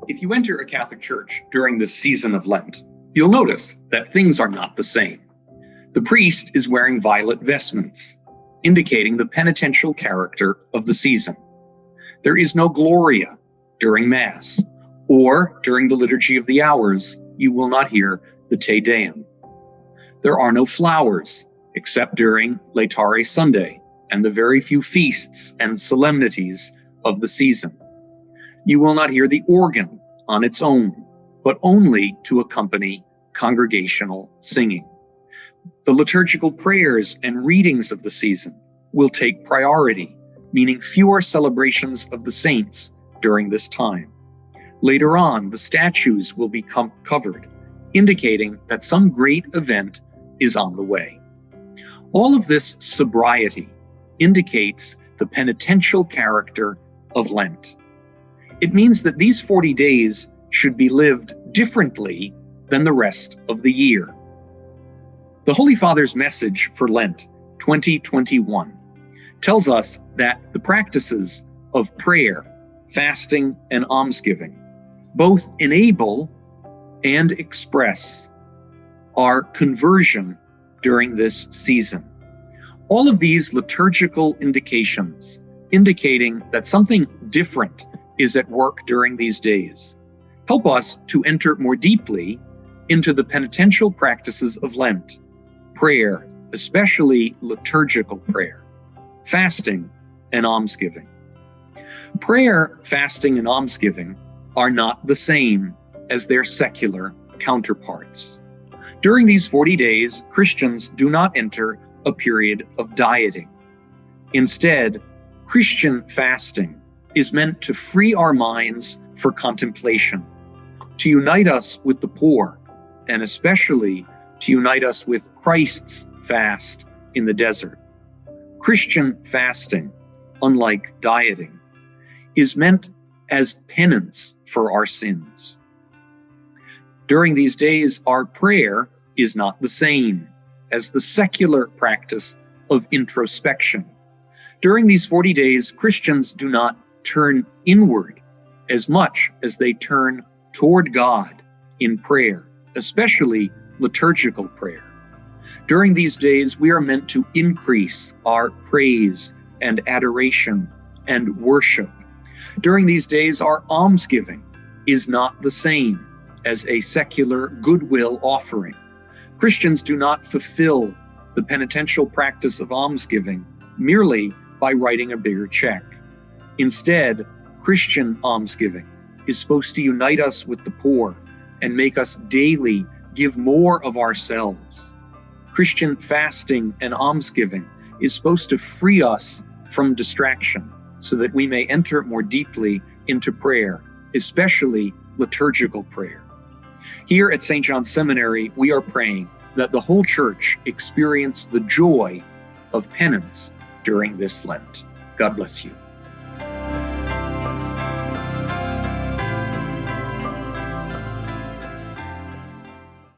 If you enter a Catholic church during this season of Lent, you'll notice that things are not the same. The priest is wearing violet vestments, indicating the penitential character of the season. There is no Gloria during Mass, or during the Liturgy of the Hours, you will not hear the Te Deum. There are no flowers, except during Laetare Sunday and the very few feasts and solemnities of the season. You will not hear the organ on its own, but only to accompany congregational singing. The liturgical prayers and readings of the season will take priority, meaning fewer celebrations of the saints during this time. Later on, the statues will become covered, indicating that some great event is on the way. All of this sobriety indicates the penitential character of Lent. It means that these 40 days should be lived differently than the rest of the year. The Holy Father's message for Lent 2021 tells us that the practices of prayer, fasting, and almsgiving both enable and express our conversion during this season. All of these liturgical indications indicating that something different is at work during these days help us to enter more deeply into the penitential practices of Lent, prayer, especially liturgical prayer, fasting, and almsgiving. Prayer, fasting, and almsgiving are not the same as their secular counterparts. During these 40 days, Christians do not enter a period of dieting. Instead, Christian fasting is meant to free our minds for contemplation, to unite us with the poor, and especially to unite us with Christ's fast in the desert. Christian fasting, unlike dieting, is meant as penance for our sins. During these days, our prayer is not the same as the secular practice of introspection. During these 40 days, Christians do not turn inward as much as they turn toward God in prayer, especially liturgical prayer. During these days, we are meant to increase our praise and adoration and worship. During these days, our almsgiving is not the same as a secular goodwill offering. Christians do not fulfill the penitential practice of almsgiving merely by writing a bigger check. Instead, Christian almsgiving is supposed to unite us with the poor and make us daily give more of ourselves. Christian fasting and almsgiving is supposed to free us from distraction so that we may enter more deeply into prayer, especially liturgical prayer. Here at St. John's Seminary, we are praying that the whole church experience the joy of penance during this Lent. God bless you.